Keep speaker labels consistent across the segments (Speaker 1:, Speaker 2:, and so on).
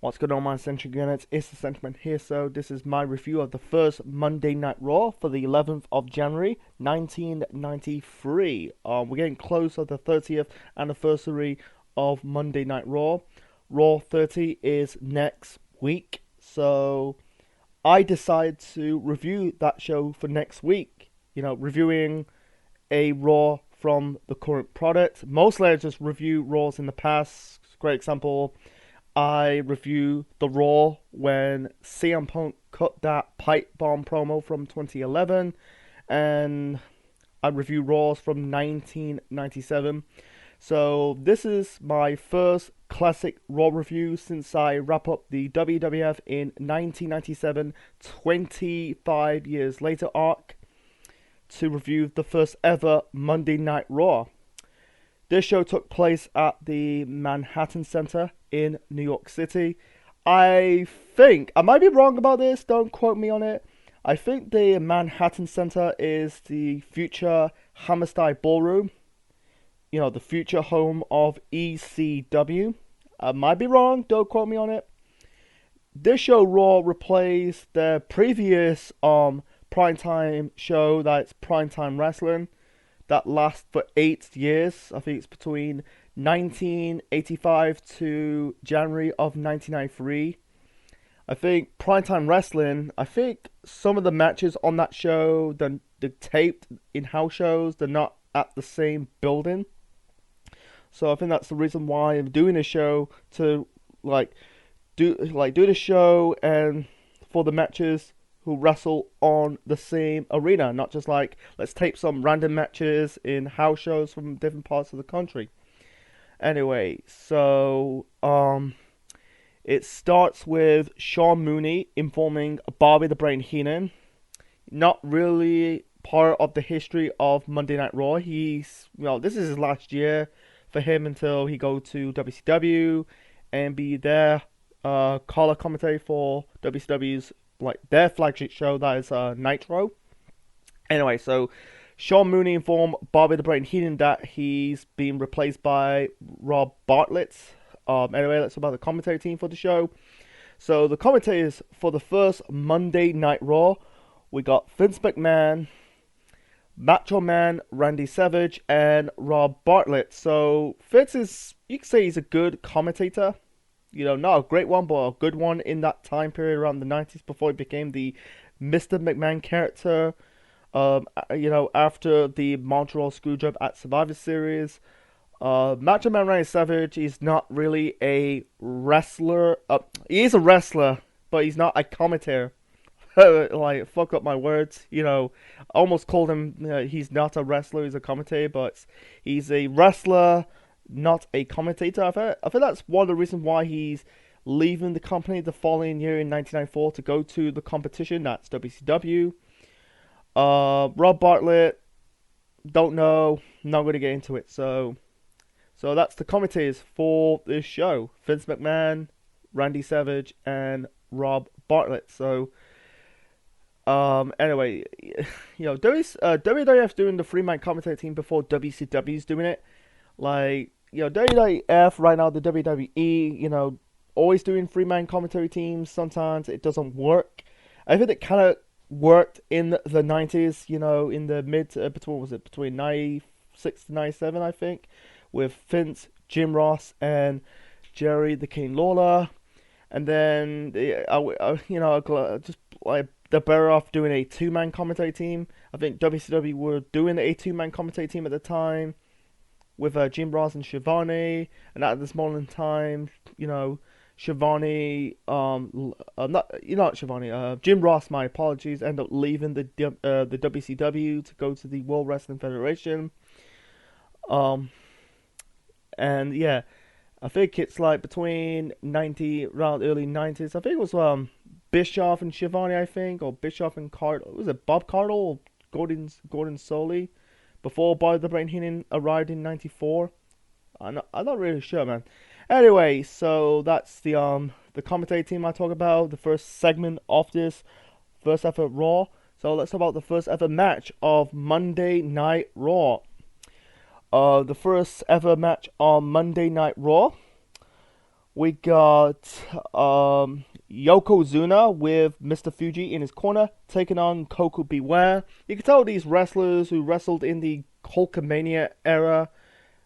Speaker 1: What's going on, my Central Units? It's the Sentiment here. So this is my review of the first Monday Night Raw for the 11th of January 1993. We're getting close to the 30th anniversary of Monday Night Raw. Raw 30 is next week, so I decided to review that show for next week. Reviewing a Raw from the current product. Mostly I just review Raws in the past. Great example, I review the Raw when CM Punk cut that pipe bomb promo from 2011, and I review Raws from 1997. So this is my first classic Raw review since I wrap up the WWF in 1997, 25 years later arc, to review the first ever Monday Night Raw. This show took place at the Manhattan Center in New York City. I think, I might be wrong about this, don't quote me on it. I think the Manhattan Center is the future Hammerstein Ballroom. The future home of ECW. I might be wrong, don't quote me on it. This show, Raw, replaced the previous primetime show, that's Primetime Wrestling, that lasts for 8 years. I think it's between 1985 to January of 1993. I think Primetime Wrestling, I think some of the matches on that show, they're taped in house shows, they're not at the same building. So I think that's the reason why I'm doing this show, to do the show and for the matches who wrestle on the same arena, not just let's tape some random matches in house shows from different parts of the country. Anyway, so it starts with Sean Mooney informing Bobby the Brain Heenan, not really part of the history of Monday Night Raw. This is his last year for him until he go to WCW and be their color commentary for WCW's their flagship show, that is Nitro. Anyway, so Sean Mooney informed Bobby the Brain Heenan that he's been replaced by Rob Bartlett. Anyway, that's about the commentary team for the show. So the commentators for the first Monday Night Raw, we got Vince McMahon, Macho Man Randy Savage, and Rob Bartlett. So Vince is, you could say he's a good commentator. Not a great one, but a good one in that time period around the 90s before he became the Mr. McMahon character. After the Montreal Screwjob at Survivor Series. Macho Man Randy Savage is not really a wrestler. He is a wrestler, but he's not a commentator. Fuck up my words. I almost called him, he's not a wrestler, he's a commentator, but he's a wrestler, not a commentator. I think that's one of the reasons why he's leaving the company the following year in 1994 to go to the competition, that's WCW. Rob Bartlett, don't know, not going to get into it. So that's the commentators for this show: Vince McMahon, Randy Savage, and Rob Bartlett. So anyway, WWF doing the 3-man commentary team before WCW's doing it. WWF right now, the WWE, always doing 3-man commentary teams. Sometimes it doesn't work. I think it kind of worked in the 90s, in the between 96 to 97, I think, with Vince, Jim Ross, and Jerry the King Lawler. And then they're better off doing a 2-man commentary team. I think WCW were doing a 2-man commentary team at the time with Jim Ross and Shivani, and at this moment in time, Shivani, Jim Ross, my apologies, ended up leaving the WCW to go to the World Wrestling Federation. And yeah, I think it's between around early 90s. I think it was Bischoff and Shivani, I think, or Bischoff and Cardle. Was it Bob Cardle or Gordon Soley before Bobby the Brain Heenan arrived in 94? I'm not really sure, man. Anyway, so that's the commentary team I talk about, the first segment of this first ever Raw. So let's talk about the first ever match of Monday Night Raw. The first ever match on Monday Night Raw We got Yokozuna with Mr. Fuji in his corner, taking on Koko Beware. You can tell these wrestlers who wrestled in the Hulkamania era,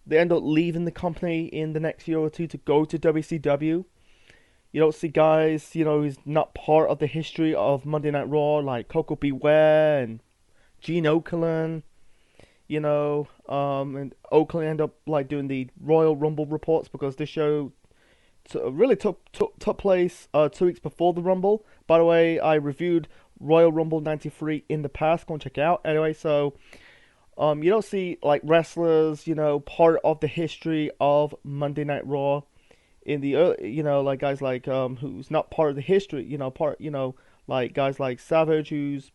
Speaker 1: they end up leaving the company in the next year or two to go to WCW. You don't see guys, who's not part of the history of Monday Night Raw, like Koko Beware and Gene Okerlund. And Oakland end up like doing the Royal Rumble reports because this show really took place 2 weeks before the Rumble. By the way, I reviewed Royal Rumble '93 in the past. Go and check it out. Anyway, so you don't see like wrestlers, part of the history of Monday Night Raw in the early, like guys like who's not part of the history, like guys like Savage who's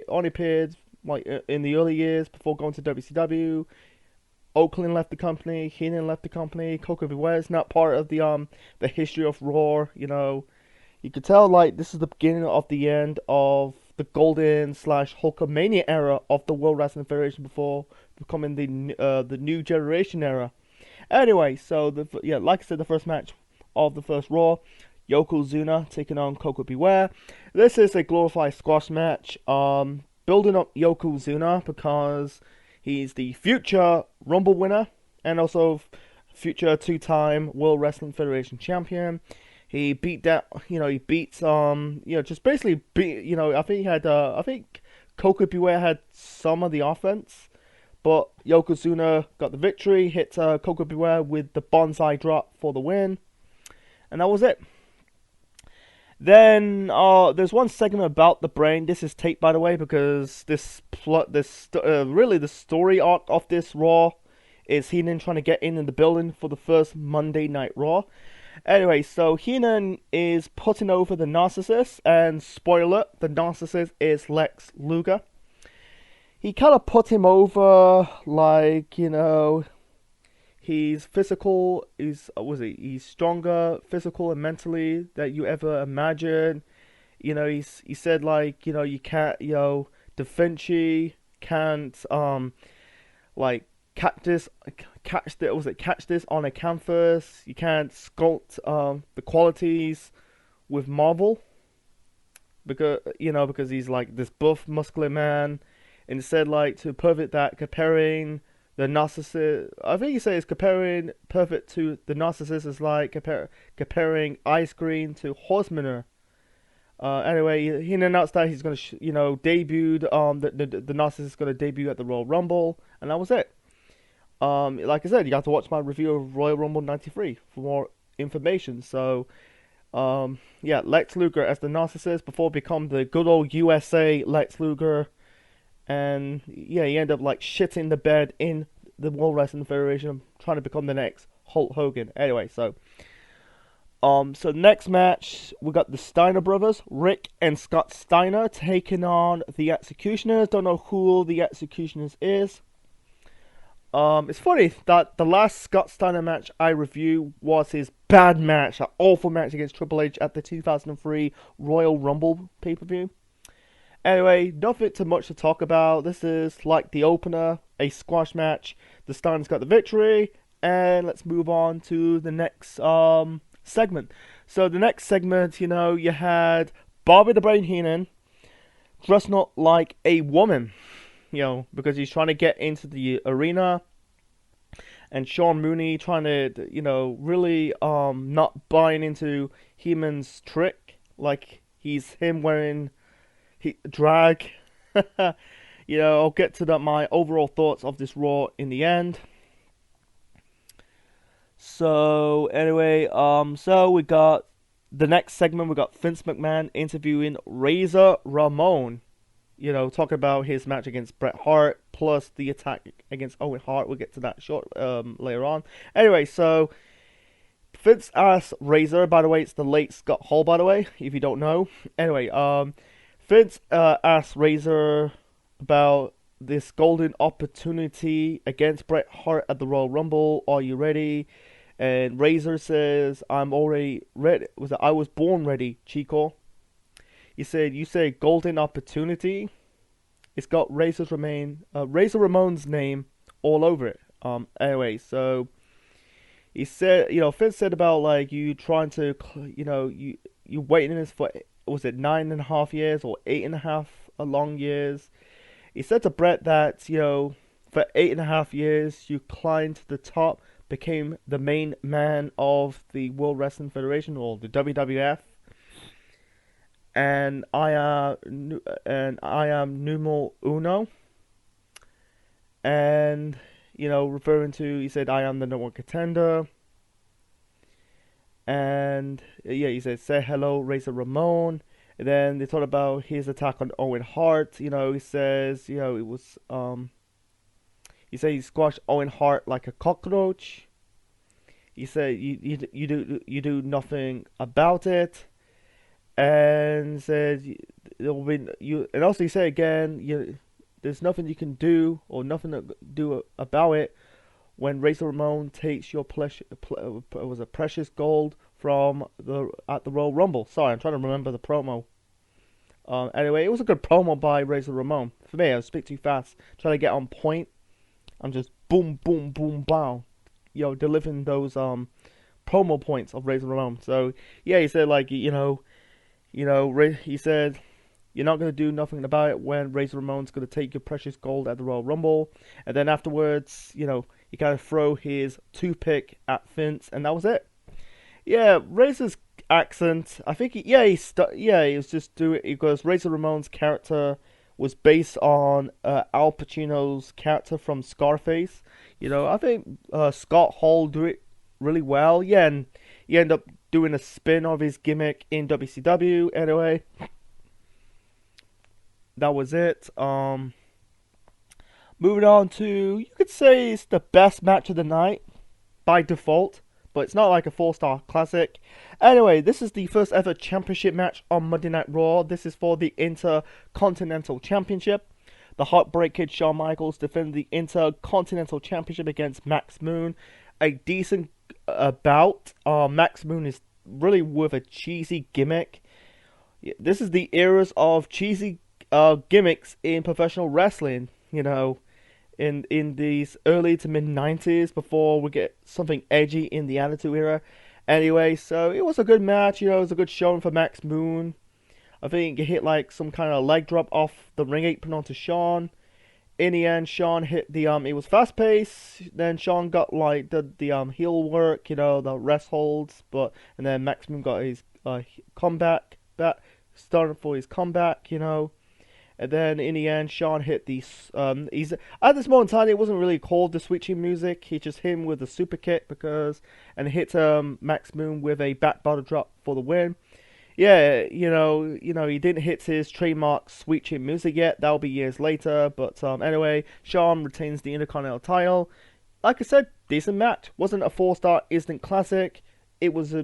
Speaker 1: only appeared like in the early years before going to WCW. Oakland left the company, Heenan left the company, Koko Beware is not part of the history of Raw. You could tell like this is the beginning of the end of the golden / Hulkamania era of the World Wrestling Federation before becoming the new generation era. Anyway, so like I said, the first match of the first Raw, Yokozuna taking on Koko Beware. This is a glorified squash match. Building up Yokozuna because he's the future Rumble winner and also future 2-time World Wrestling Federation champion. He beat that, he beats, just basically beat, I think Koko Beware had some of the offense, but Yokozuna got the victory, hit Koko Beware with the bonsai drop for the win, and that was it. Then there's one segment about the brain. This is taped, by the way, because really the story arc of this Raw is Heenan trying to get in the building for the first Monday Night Raw. Anyway, so Heenan is putting over the Narcissist, and spoiler, the Narcissist is Lex Luger. He kind of put him over, like, he's physical, he's stronger, physical and mentally that you ever imagine. He said like, you can't, Da Vinci can't, like, catch this on a canvas. You can't sculpt, the qualities with marble. Because he's like this buff, muscular man. And he said like, to perfect that, comparing the Narcissist, I think he says comparing perfect to the Narcissist is like comparing ice cream to horse manure. Anyway, he announced that he's gonna, debut. The Narcissist is gonna debut at the Royal Rumble, and that was it. Like I said, you have to watch my review of Royal Rumble '93 for more information. So, Lex Luger as the Narcissist before become the good old USA Lex Luger. And he ended up like shitting the bed in the World Wrestling Federation, trying to become the next Hulk Hogan. Anyway, so next match we got the Steiner Brothers, Rick and Scott Steiner, taking on the Executioners. Don't know who the Executioners is. It's funny that the last Scott Steiner match I reviewed was his bad match, an awful match against Triple H at the 2003 Royal Rumble pay-per-view. Anyway, nothing too much to talk about. This is like the opener, a squash match. The Steiners got the victory, and let's move on to the next segment. So the next segment, you had Bobby the Brain Heenan dressing up like a woman, because he's trying to get into the arena, and Sean Mooney trying to, really not buying into Heenan's trick, like he's him wearing drag. I'll get to my overall thoughts of this Raw in the end. So anyway, so we got the next segment. We got Vince McMahon interviewing Razor Ramon. Talking about his match against Bret Hart plus the attack against Owen Hart. We'll get to that later on. Anyway, so Vince asked Razor. By the way, it's the late Scott Hall. By the way, if you don't know. Anyway, Vince asked Razor about this golden opportunity against Bret Hart at the Royal Rumble. Are you ready? And Razor says, I'm already ready. I was born ready, Chico. He said, you say golden opportunity? It's got Razor Ramon's name all over it. Anyway, so He said, Finn said about like you trying to, you waiting this for, was it 9.5 years or 8.5 a long years? He said to Brett that for 8.5 years you climbed to the top, became the main man of the World Wrestling Federation or the WWF, and I am numero uno, and referring to, he said I am the number one contender. And yeah, he said, "Say hello, Razor Ramon." And then they talk about his attack on Owen Hart. He says, it was he said he squashed Owen Hart like a cockroach. He said you do nothing about it, and said there'll be you. And also he said again, there's nothing you can do or nothing to do about it when Razor Ramon takes your was a precious gold from at the Royal Rumble. Sorry, I'm trying to remember the promo. Anyway, it was a good promo by Razor Ramon. For me, I speak too fast, trying to get on point. I'm just boom, boom, boom, bow, delivering those promo points of Razor Ramon. So yeah, he said like he said you're not gonna do nothing about it when Razor Ramon's gonna take your precious gold at the Royal Rumble, and then afterwards, he kind of throw his toothpick at Vince, and that was it. Yeah, Razor's accent, I think, he was just doing it because Razor Ramon's character was based on Al Pacino's character from Scarface. I think Scott Hall do it really well. Yeah, and he ended up doing a spin of his gimmick in WCW. Anyway, that was it. Moving on to, you could say it's the best match of the night by default, but it's not like a 4-star classic. Anyway, this is the first ever championship match on Monday Night Raw. This is for the Intercontinental Championship. The Heartbreak Kid Shawn Michaels defended the Intercontinental Championship against Max Moon. A decent bout. Max Moon is really with a cheesy gimmick. This is the eras of cheesy gimmicks in professional wrestling, in these early to mid 90s before we get something edgy in the Attitude Era. Anyway, so it was a good match. It was a good showing for Max Moon. I think he hit like some kind of leg drop off the ring apron onto Shawn. In the end, Shawn hit the it was fast paced. Then Shawn got like the heel work, the rest holds, and then Max Moon got his comeback back, started for his comeback, And then in the end, Shawn hit the he's at this moment in time, it wasn't really called the switching music. He just hit him with the super kick and hit Max Moon with a back bottle drop for the win. Yeah, he didn't hit his trademark switching music yet. That'll be years later. But anyway, Shawn retains the Intercontinental title. Like I said, decent match. Wasn't a 4-star instant classic. It was a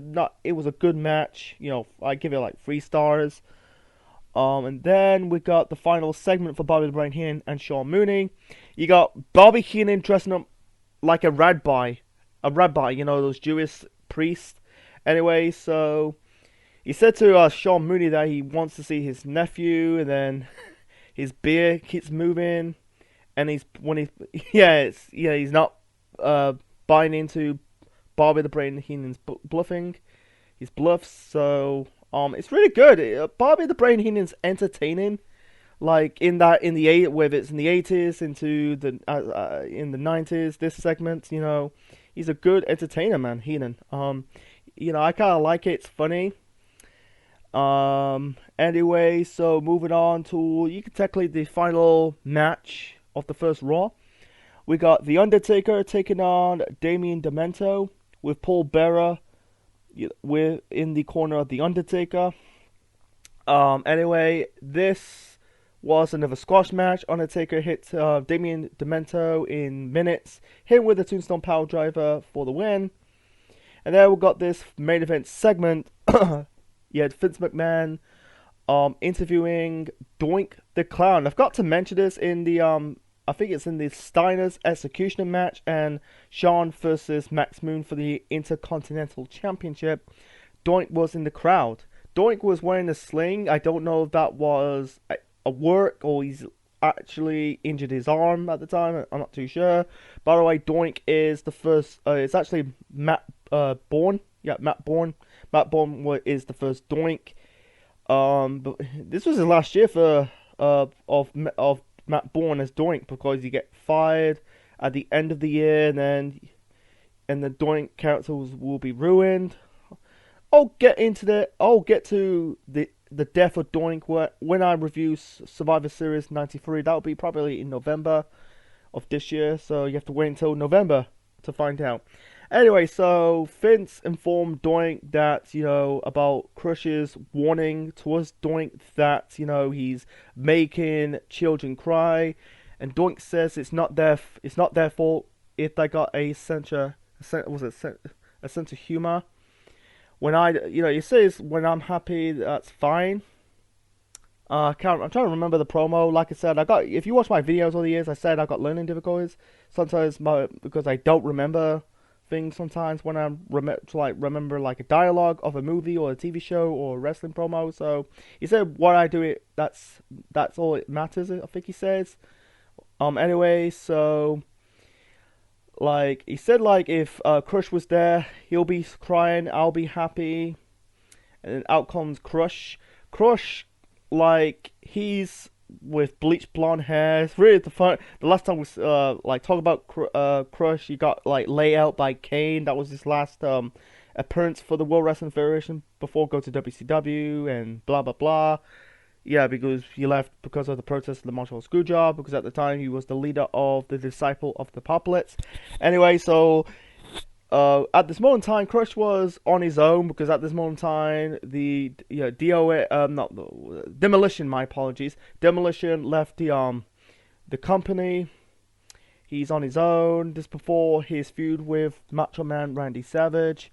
Speaker 1: good match. I give it like 3 stars. And then we got the final segment for Bobby the Brain Heenan and Sean Mooney. You got Bobby Heenan dressing up like a rabbi, those Jewish priests. Anyway, so he said to Sean Mooney that he wants to see his nephew, and then his beard keeps moving, and he's not buying into Bobby the Brain Heenan's bluffing, his bluffs. So it's really good. Bobby the Brain Heenan's entertaining, like whether it's in the 80s into the in the 90s. This segment, he's a good entertainer, man. Heenan. I kind of like it. It's funny. Anyway, so moving on to technically the final match of the first Raw. We got The Undertaker taking on Damien Demento with Paul Bearer in the corner of The Undertaker. Anyway, this was another squash match. Undertaker hit Damien Demento in minutes, hit him with a Tombstone Power Driver for the win. And then we got this main event segment. You had Vince McMahon interviewing Doink the Clown. I forgot to mention this in the I think it's in the Steiner's Executioner match and Shawn versus Max Moon for the Intercontinental Championship. Doink was in the crowd. Doink was wearing a sling. I don't know if that was a work or he's actually injured his arm at the time. I'm not too sure. By the way, Doink is the first. It's actually Matt Bourne. Yeah, Matt Bourne. Matt Bourne is the first Doink. But this was his last year for of Matt Bourne as Doink because he get fired at the end of the year, and the Doink characters will be ruined. I'll get to the death of Doink when I review Survivor Series 93. That'll be probably in November of this year, so you have to wait until November to find out. Anyway, so Vince informed Doink that, about Crush's warning towards Doink that, he's making children cry, and Doink says it's not their fault if they got a sense of humor. When he says when I'm happy, that's fine. I'm trying to remember the promo. Like I said, if you watch my videos all the years, I said I got learning difficulties. Sometimes because I don't remember things. Sometimes when I remember like a dialogue of a movie or a TV show or a wrestling promo. So he said what I do it. That's all it matters. I think he says. Anyway, so. Like, he said, like, if Crush was there, he'll be crying, I'll be happy. And then out comes Crush. Crush, like, he's with bleached blonde hair. It's really the last time we, talk about Crush, he got, like, laid out by Kane. That was his last, appearance for the World Wrestling Federation before go to WCW and blah, blah, blah. Yeah, because he left because of the protest of the Montreal Screwjob, because at the time he was the leader of the Disciple of the Puppets. Anyway, so at this moment in time, Crush was on his own, because at this moment in time, the Demolition, my apologies. Demolition left the company. He's on his own. This before his feud with Macho Man Randy Savage.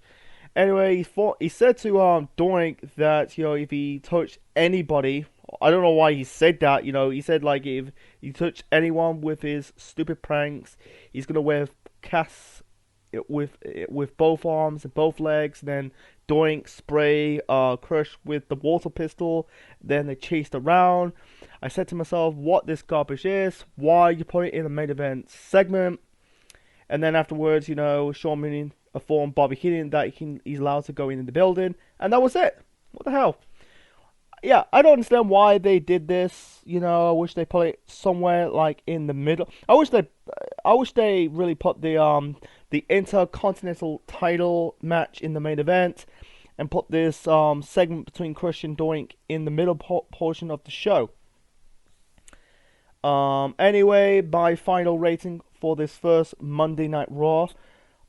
Speaker 1: Anyway, he said to Doink that, if he touched anybody, I don't know why he said that, he said, like, if he touched anyone with his stupid pranks, he's gonna wear casts with both arms and both legs, and then Doink spray Crush with the water pistol, then they chased around. I said to myself, what this garbage is, why you put it in a main event segment, and then afterwards, Sean Mooney informed Bobby Heenan that he's allowed to go in the building, and that was it. What the hell? Yeah, I don't understand why they did this. I wish they put it somewhere like in the middle. I wish they really put the Intercontinental title match in the main event, and put this segment between Crush and Doink in the middle portion of the show. Anyway, my final rating for this first Monday Night Raw.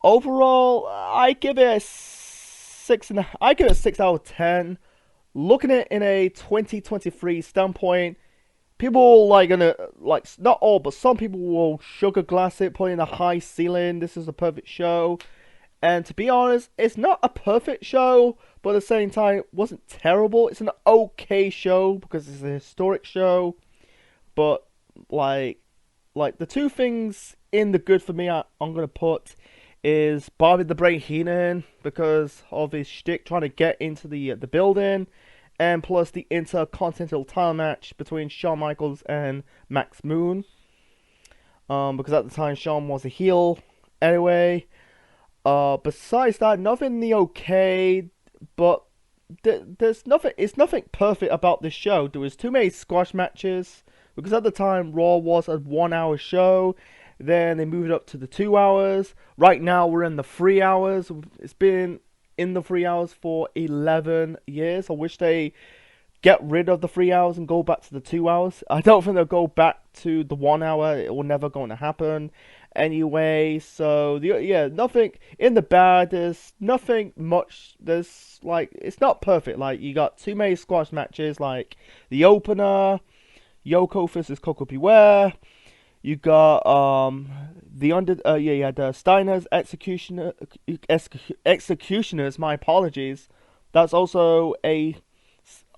Speaker 1: Overall, I give it a 6 out of 10. Looking at it in a 2023 standpoint, people not all, but some people will sugar glass it, put in a high ceiling. This is a perfect show, and to be honest, it's not a perfect show, but at the same time, it wasn't terrible. It's an okay show because it's a historic show, but like the two things in the good for me, I'm gonna put is Bobby the Brain Heenan because of his shtick trying to get into the building, and plus the Intercontinental title match between Shawn Michaels and Max Moon. Because at the time Shawn was a heel. Anyway, besides that, nothing the okay, but there's nothing. It's nothing perfect about this show. There was too many squash matches because at the time Raw was a 1 hour show. Then they moved it up to the 2 hours. Right now we're in the 3 hours. It's been in the 3 hours for 11 years. I wish they get rid of the 3 hours and go back to the 2 hours. I don't think they'll go back to the 1 hour. It will never going to happen. Anyway, so nothing in the bad. There's nothing much. There's it's not perfect. Like, you got too many squash matches. Like the opener, Yoko versus Coco Beware. You got you had the Steiner's Executioners. My apologies. That's also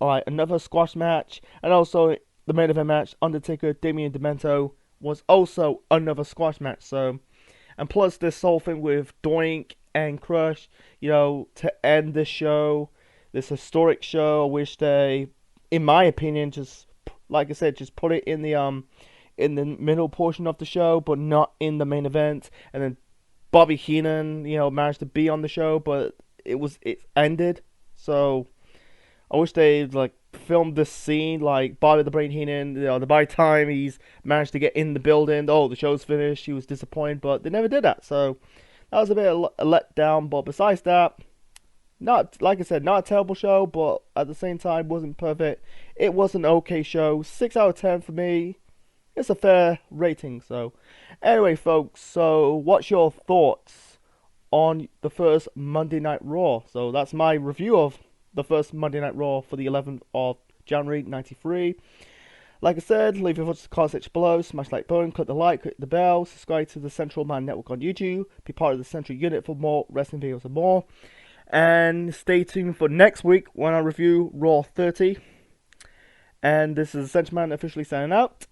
Speaker 1: another squash match, and also the main event match. Undertaker, Damien Demento was also another squash match. So, and plus this whole thing with Doink and Crush, to end this show, this historic show. I wish they, in my opinion, just like I said, just put it in the middle portion of the show, but not in the main event. And then Bobby Heenan, managed to be on the show, but it ended. So I wish they like filmed this scene, like Bobby the Brain Heenan. By the time he's managed to get in the building, the show's finished. He was disappointed, but they never did that. So that was a bit of a letdown. But besides that, not like I said, not a terrible show, but at the same time wasn't perfect. It was an okay show. 6 out of 10 for me. It's a fair rating. So anyway, folks. So what's your thoughts on the first Monday Night Raw? So that's my review of the first Monday Night Raw for the 11th of January 93. Like I said, leave your thoughts in the comment section below, smash the like button, click the like, click the bell, subscribe to the Central Man Network on YouTube, be part of the Central Unit for more wrestling videos and more, and stay tuned for next week when I review Raw 30. And this is the Central Man officially signing out.